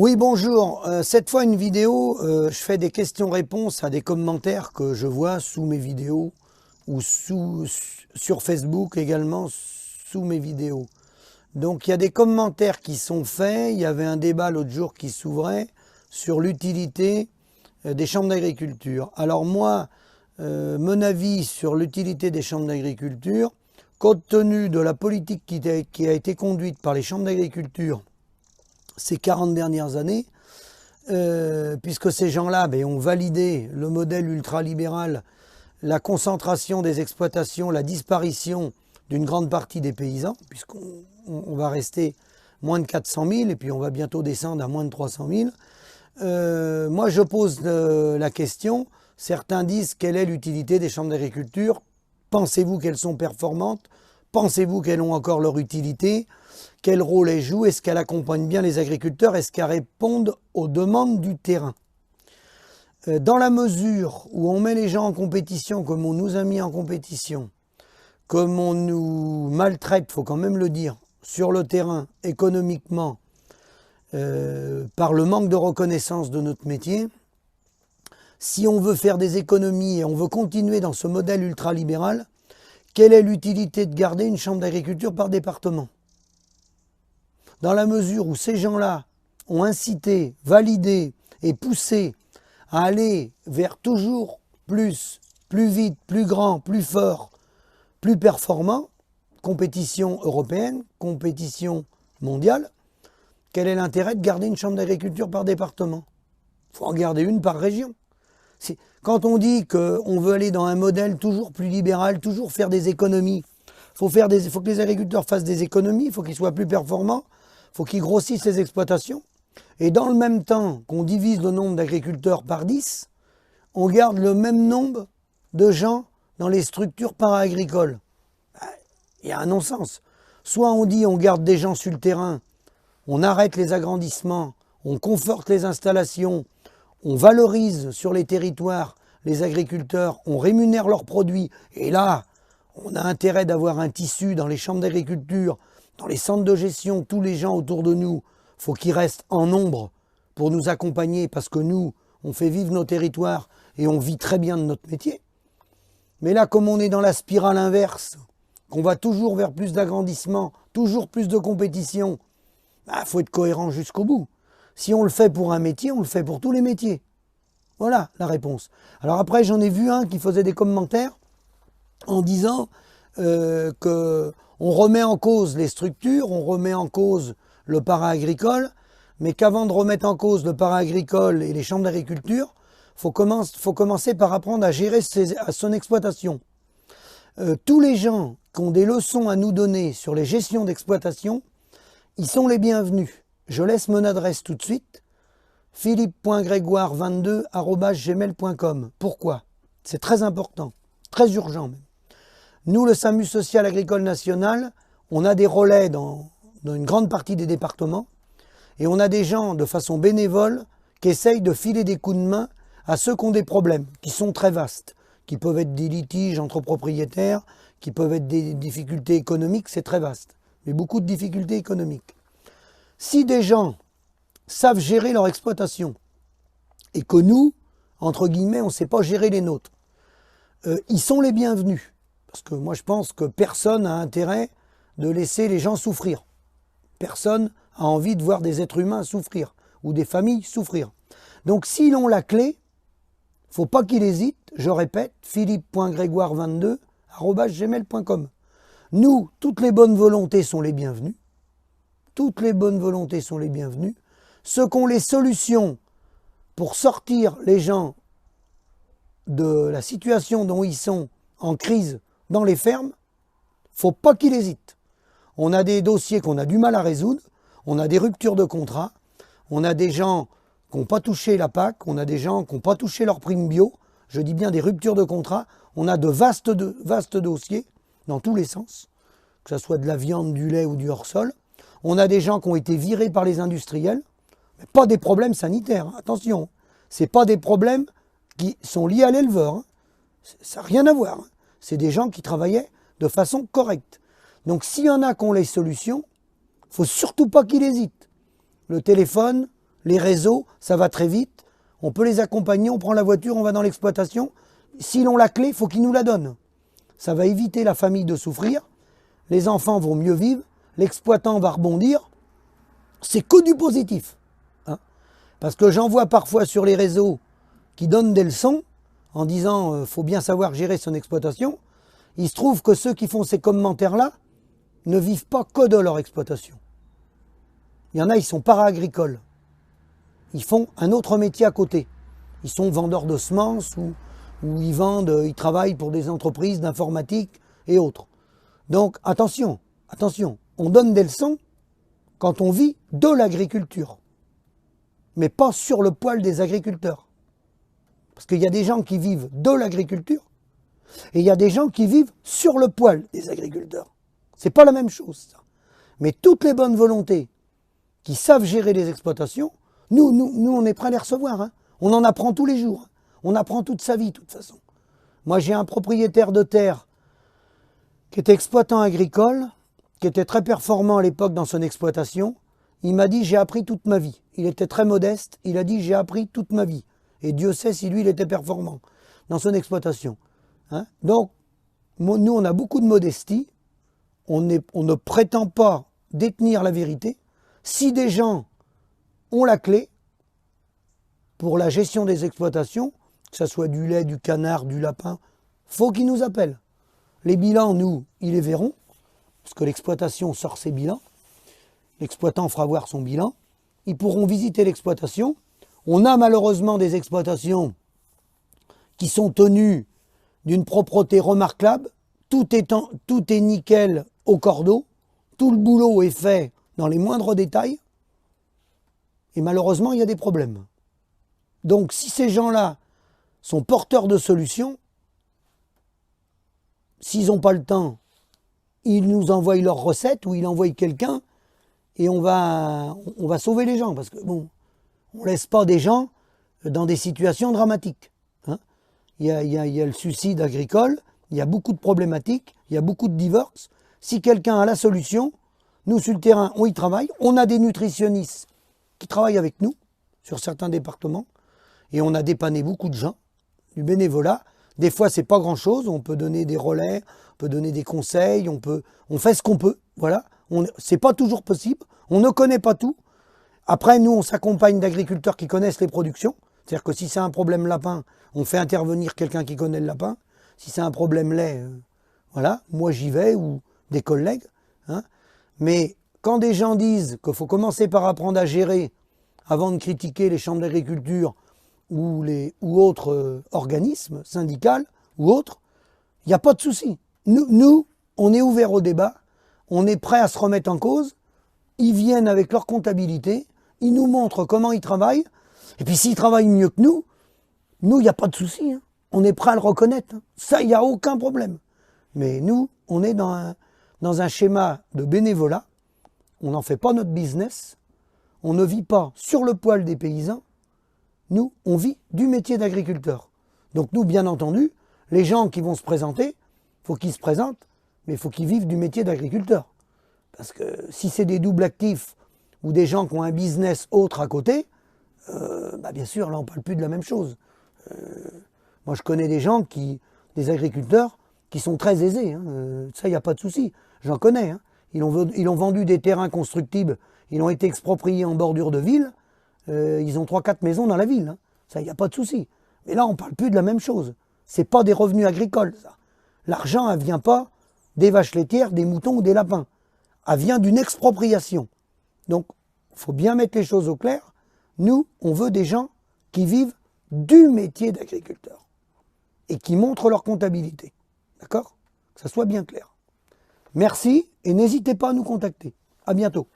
Oui, bonjour. Cette fois, une vidéo, je fais des questions-réponses à des commentaires que je vois sous mes vidéos ou sur Facebook également sous mes vidéos. Donc, il y a des commentaires qui sont faits. Il y avait un débat l'autre jour qui s'ouvrait sur l'utilité des chambres d'agriculture. Alors moi, mon avis sur l'utilité des chambres d'agriculture, compte tenu de la politique qui a été conduite par les chambres d'agriculture ces 40 dernières années, puisque ces gens-là ont validé le modèle ultralibéral, la concentration des exploitations, la disparition d'une grande partie des paysans, puisqu'on va rester moins de 400 000 et puis on va bientôt descendre à moins de 300 000. Moi, je pose la question. Certains disent quelle est l'utilité des chambres d'agriculture? Pensez-vous qu'elles sont performantes? Pensez-vous qu'elles ont encore leur utilité? Quel rôle elles jouent? Est-ce qu'elles accompagnent bien les agriculteurs? Est-ce qu'elles répondent aux demandes du terrain? Dans la mesure où on met les gens en compétition comme on nous a mis en compétition, comme on nous maltraite, il faut quand même le dire, sur le terrain, économiquement, par le manque de reconnaissance de notre métier, si on veut faire des économies et on veut continuer dans ce modèle ultralibéral, quelle est l'utilité de garder une chambre d'agriculture par département? Dans la mesure où ces gens-là ont incité, validé et poussé à aller vers toujours plus vite, plus grand, plus fort, plus performant, compétition européenne, compétition mondiale, quel est l'intérêt de garder une chambre d'agriculture par département? Il faut en garder une par région. Quand on dit qu'on veut aller dans un modèle toujours plus libéral, toujours faire des économies, faut que les agriculteurs fassent des économies, il faut qu'ils soient plus performants, il faut qu'ils grossissent les exploitations. Et dans le même temps qu'on divise le nombre d'agriculteurs par 10, on garde le même nombre de gens dans les structures para-agricoles. Il y a un non-sens. Soit on dit on garde des gens sur le terrain, on arrête les agrandissements, on conforte les installations, on valorise sur les territoires les agriculteurs, on rémunère leurs produits. Et là, on a intérêt d'avoir un tissu dans les chambres d'agriculture, dans les centres de gestion, tous les gens autour de nous, il faut qu'ils restent en nombre pour nous accompagner parce que nous, on fait vivre nos territoires et on vit très bien de notre métier. Mais là, comme on est dans la spirale inverse, qu'on va toujours vers plus d'agrandissement, toujours plus de compétition, faut être cohérent jusqu'au bout. Si on le fait pour un métier, on le fait pour tous les métiers. Voilà la réponse. Alors après, j'en ai vu un qui faisait des commentaires en disant qu'on remet en cause les structures, on remet en cause le para-agricole, mais qu'avant de remettre en cause le para-agricole et les chambres d'agriculture, faut commencer par apprendre à gérer son exploitation. Tous les gens qui ont des leçons à nous donner sur les gestions d'exploitation, ils sont les bienvenus. Je laisse mon adresse tout de suite, philippe.grégoire22@gmail.com. Pourquoi? C'est très important, très urgent même. Nous, le SAMU social agricole national, on a des relais dans une grande partie des départements et on a des gens de façon bénévole qui essayent de filer des coups de main à ceux qui ont des problèmes, qui sont très vastes, qui peuvent être des litiges entre propriétaires, qui peuvent être des difficultés économiques, c'est très vaste, mais beaucoup de difficultés économiques. Si des gens savent gérer leur exploitation et que nous, entre guillemets, on ne sait pas gérer les nôtres, ils sont les bienvenus. Parce que moi, je pense que personne n'a intérêt de laisser les gens souffrir. Personne n'a envie de voir des êtres humains souffrir ou des familles souffrir. Donc, s'ils ont la clé, il ne faut pas qu'ils hésitent. Je répète, philippe.grégoire22@gmail.com. Nous, toutes les bonnes volontés sont les bienvenues. Toutes les bonnes volontés sont les bienvenues. Ceux qui ont les solutions pour sortir les gens de la situation dont ils sont en crise dans les fermes, faut pas qu'ils hésitent. On a des dossiers qu'on a du mal à résoudre, on a des ruptures de contrat, on a des gens qui n'ont pas touché la PAC, on a des gens qui n'ont pas touché leur prime bio, je dis bien des ruptures de contrat, on a de vastes dossiers dans tous les sens, que ce soit de la viande, du lait ou du hors-sol. On a des gens qui ont été virés par les industriels, mais pas des problèmes sanitaires, hein. Attention, ce n'est pas des problèmes qui sont liés à l'éleveur, hein. Ça n'a rien à voir, hein. C'est des gens qui travaillaient de façon correcte. Donc s'il y en a qui ont les solutions, il ne faut surtout pas qu'ils hésitent. Le téléphone, les réseaux, ça va très vite. On peut les accompagner, on prend la voiture, on va dans l'exploitation. S'ils ont la clé, il faut qu'ils nous la donnent. Ça va éviter la famille de souffrir. Les enfants vont mieux vivre. L'exploitant va rebondir. C'est que du positif. Hein. Parce que j'en vois parfois sur les réseaux qui donnent des leçons en disant faut bien savoir gérer son exploitation. Il se trouve que ceux qui font ces commentaires-là ne vivent pas que de leur exploitation. Il y en a, ils sont para-agricoles. Ils font un autre métier à côté. Ils sont vendeurs de semences ou ils travaillent pour des entreprises d'informatique et autres. Donc attention, on donne des leçons quand on vit de l'agriculture, mais pas sur le poil des agriculteurs. Parce qu'il y a des gens qui vivent de l'agriculture et il y a des gens qui vivent sur le poil des agriculteurs. C'est pas la même chose, ça. Mais toutes les bonnes volontés qui savent gérer les exploitations, nous on est prêts à les recevoir. Hein. On en apprend tous les jours. On apprend toute sa vie, de toute façon. Moi, j'ai un propriétaire de terre qui était exploitant agricole, qui était très performant à l'époque dans son exploitation. Il m'a dit, j'ai appris toute ma vie. Il était très modeste. Il a dit, j'ai appris toute ma vie. Et Dieu sait si lui, il était performant dans son exploitation. Hein? Donc, nous, on a beaucoup de modestie. On ne prétend pas détenir la vérité. Si des gens ont la clé pour la gestion des exploitations, que ce soit du lait, du canard, du lapin, faut qu'ils nous appellent. Les bilans, nous, ils les verront, parce que l'exploitation sort ses bilans. L'exploitant fera voir son bilan. Ils pourront visiter l'exploitation. On a malheureusement des exploitations qui sont tenues d'une propreté remarquable. Tout est nickel au cordeau. Tout le boulot est fait dans les moindres détails. Et malheureusement, il y a des problèmes. Donc, si ces gens-là sont porteurs de solutions, s'ils n'ont pas le temps, ils nous envoient leurs recettes ou ils envoient quelqu'un et on va sauver les gens. Parce que bon, on ne laisse pas des gens dans des situations dramatiques. Hein. Il y a le suicide agricole, il y a beaucoup de problématiques, il y a beaucoup de divorces. Si quelqu'un a la solution, nous sur le terrain, on y travaille. On a des nutritionnistes qui travaillent avec nous sur certains départements et on a dépanné beaucoup de gens, du bénévolat. Des fois, c'est pas grand-chose. On peut donner des relais, on peut donner des conseils, on fait ce qu'on peut. Voilà. C'est pas toujours possible. On ne connaît pas tout. Après, nous, on s'accompagne d'agriculteurs qui connaissent les productions. C'est-à-dire que si c'est un problème lapin, on fait intervenir quelqu'un qui connaît le lapin. Si c'est un problème lait, voilà, moi j'y vais ou des collègues. Hein. Mais quand des gens disent qu'il faut commencer par apprendre à gérer avant de critiquer les chambres d'agriculture ou autres organismes syndicaux ou autres, il n'y a pas de souci. Nous, on est ouvert au débat, on est prêt à se remettre en cause. Ils viennent avec leur comptabilité, ils nous montrent comment ils travaillent, et puis s'ils travaillent mieux que nous, il n'y a pas de souci. Hein. On est prêt à le reconnaître. Hein. Ça, il n'y a aucun problème. Mais nous, on est dans un schéma de bénévolat. On n'en fait pas notre business. On ne vit pas sur le poil des paysans. Nous, on vit du métier d'agriculteur. Donc nous, bien entendu, les gens qui vont se présenter, il faut qu'ils se présentent, mais il faut qu'ils vivent du métier d'agriculteur. Parce que si c'est des doubles actifs ou des gens qui ont un business autre à côté, bien sûr, là, on ne parle plus de la même chose. Moi, je connais des agriculteurs qui sont très aisés. Hein. Ça, il n'y a pas de souci. J'en connais. Hein. Ils ont vendu des terrains constructibles. Ils ont été expropriés en bordure de ville. Ils ont 3-4 maisons dans la ville. Hein. Ça, il n'y a pas de souci. Mais là, on ne parle plus de la même chose. Ce n'est pas des revenus agricoles, ça. L'argent, elle ne vient pas des vaches laitières, des moutons ou des lapins. Elle vient d'une expropriation. Donc, il faut bien mettre les choses au clair. Nous, on veut des gens qui vivent du métier d'agriculteur et qui montrent leur comptabilité. D'accord ? Que ça soit bien clair. Merci et n'hésitez pas à nous contacter. À bientôt.